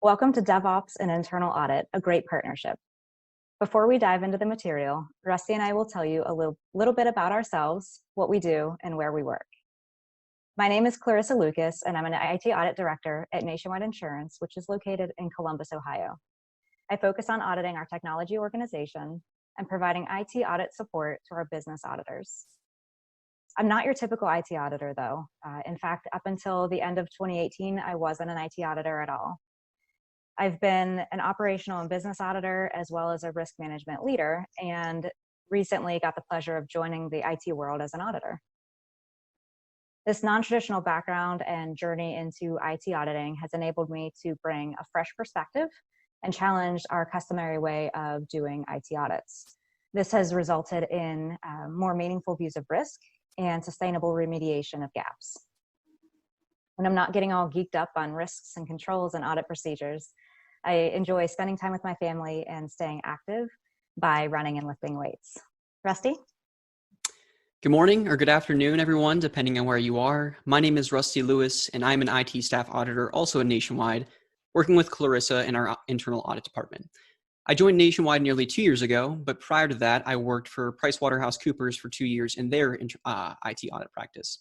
Welcome to DevOps and Internal Audit, a great partnership. Before we dive into the material, Rusty and I will tell you a little bit about ourselves, what we do, and where we work. My name is Clarissa Lucas, and I'm an IT Audit Director at Nationwide Insurance, which is located in Columbus, Ohio. I focus on auditing our technology organization and providing IT audit support to our business auditors. I'm not your typical IT auditor, though. In fact, up until the end of 2018, I wasn't an IT auditor at all. I've been an operational and business auditor as well as a risk management leader, and recently got the pleasure of joining the IT world as an auditor. This non-traditional background and journey into IT auditing has enabled me to bring a fresh perspective and challenge our customary way of doing IT audits. This has resulted in more meaningful views of risk and sustainable remediation of gaps. When I'm not getting all geeked up on risks and controls and audit procedures, I enjoy spending time with my family and staying active by running and lifting weights. Rusty? Good morning or good afternoon, everyone, depending on where you are. My name is Rusty Lewis, and I'm an IT staff auditor, also at Nationwide, working with Clarissa in our internal audit department. I joined Nationwide nearly 2 years ago, but prior to that, I worked for PricewaterhouseCoopers for 2 years in their IT audit practice.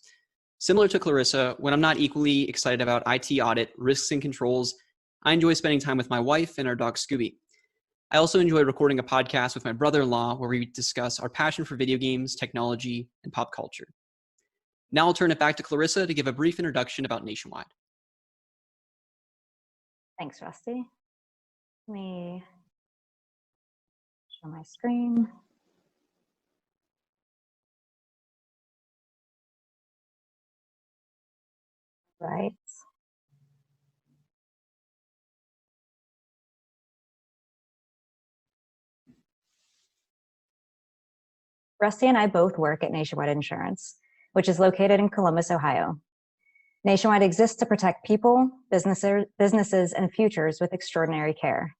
Similar to Clarissa, when I'm not equally excited about IT audit, risks, and controls, I enjoy spending time with my wife and our dog Scooby. I also enjoy recording a podcast with my brother-in-law where we discuss our passion for video games, technology, and pop culture. Now I'll turn it back to Clarissa to give a brief introduction about Nationwide. Thanks, Rusty. Let me show my screen. Right. Rusty and I both work at Nationwide Insurance, which is located in Columbus, Ohio. Nationwide exists to protect people, businesses, and futures with extraordinary care.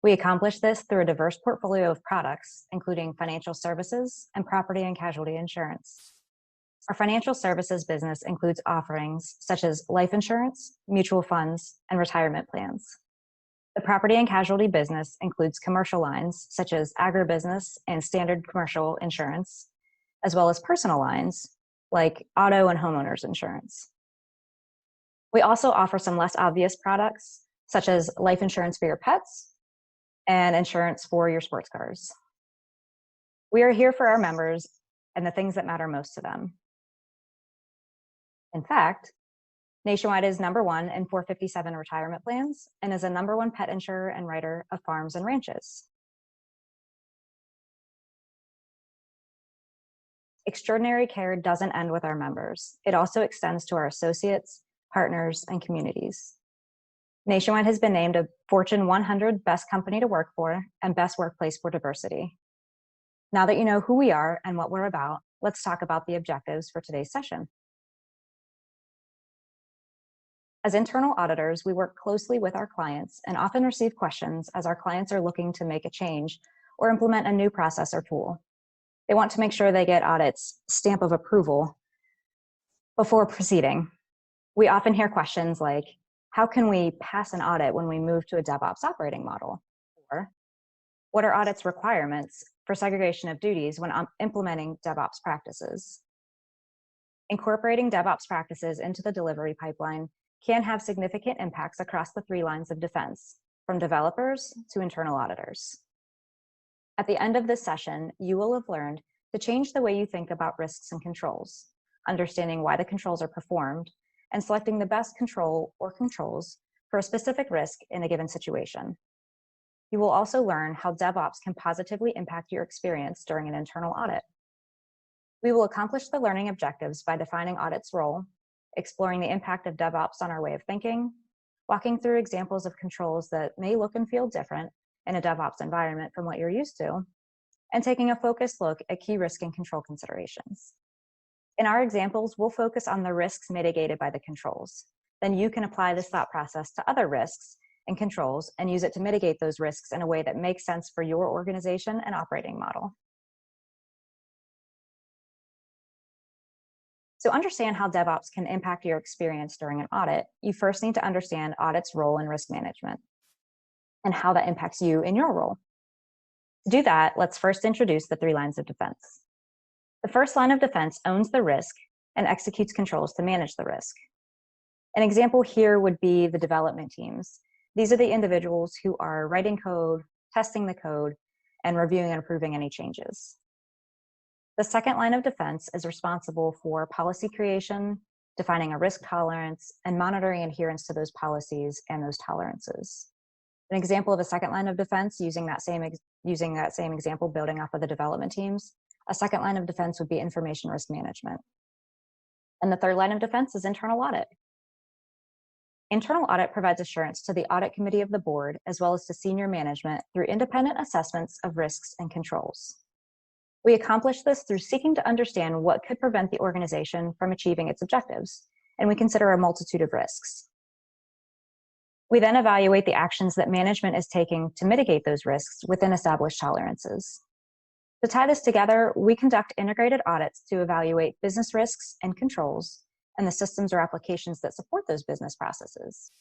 We accomplish this through a diverse portfolio of products, including financial services and property and casualty insurance. Our financial services business includes offerings such as life insurance, mutual funds, and retirement plans. The property and casualty business includes commercial lines such as agribusiness and standard commercial insurance, as well as personal lines like auto and homeowners insurance. We also offer some less obvious products such as life insurance for your pets and insurance for your sports cars. We are here for our members and the things that matter most to them. In fact, Nationwide is #1 in 457 retirement plans and is a #1 pet insurer and writer of farms and ranches. Extraordinary care doesn't end with our members. It also extends to our associates, partners, and communities. Nationwide has been named a Fortune 100 Best Company to Work For and Best Workplace for Diversity. Now that you know who we are and what we're about, let's talk about the objectives for today's session. As internal auditors, we work closely with our clients and often receive questions as our clients are looking to make a change or implement a new process or tool. They want to make sure they get audit's stamp of approval before proceeding. We often hear questions like, how can we pass an audit when we move to a DevOps operating model? Or, what are audit's requirements for segregation of duties when implementing DevOps practices? Incorporating DevOps practices into the delivery pipeline can have significant impacts across the 3 lines of defense, from developers to internal auditors. At the end of this session, you will have learned to change the way you think about risks and controls, understanding why the controls are performed, and selecting the best control or controls for a specific risk in a given situation. You will also learn how DevOps can positively impact your experience during an internal audit. We will accomplish the learning objectives by defining audit's role, exploring the impact of DevOps on our way of thinking, walking through examples of controls that may look and feel different in a DevOps environment from what you're used to, and taking a focused look at key risk and control considerations. In our examples, we'll focus on the risks mitigated by the controls. Then you can apply this thought process to other risks and controls and use it to mitigate those risks in a way that makes sense for your organization and operating model. To understand how DevOps can impact your experience during an audit, you first need to understand audit's role in risk management. and how that impacts you in your role. To do that, let's first introduce the 3 lines of defense. The first line of defense owns the risk and executes controls to manage the risk. An example here would be the development teams. These are the individuals who are writing code, testing the code, and reviewing and approving any changes. The second line of defense is responsible for policy creation, defining a risk tolerance, and monitoring adherence to those policies and those tolerances. An example of a second line of defense using that same example building off of the development teams, a second line of defense would be information risk management. And the third line of defense is internal audit. Internal audit provides assurance to the audit committee of the board, as well as to senior management through independent assessments of risks and controls. We accomplish this through seeking to understand what could prevent the organization from achieving its objectives, and we consider a multitude of risks. We then evaluate the actions that management is taking to mitigate those risks within established tolerances. To tie this together, we conduct integrated audits to evaluate business risks and controls and the systems or applications that support those business processes.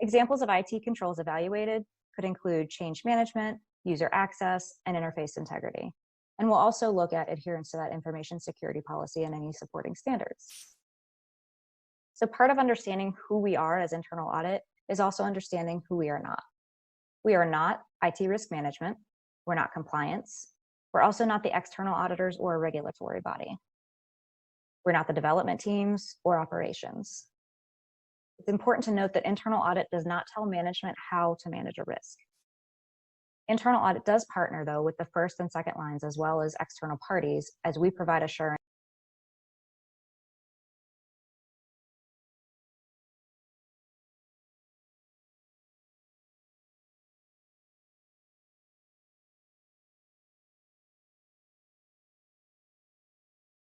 Examples of IT controls evaluated could include change management, user access, and interface integrity. And we'll also look at adherence to that information security policy and any supporting standards. So part of understanding who we are as internal audit is also understanding who we are not. We are not IT risk management. We're not compliance. We're also not the external auditors or a regulatory body. We're not the development teams or operations. It's important to note that internal audit does not tell management how to manage a risk. Internal audit does partner, though, with the first and second lines as well as external parties as we provide assurance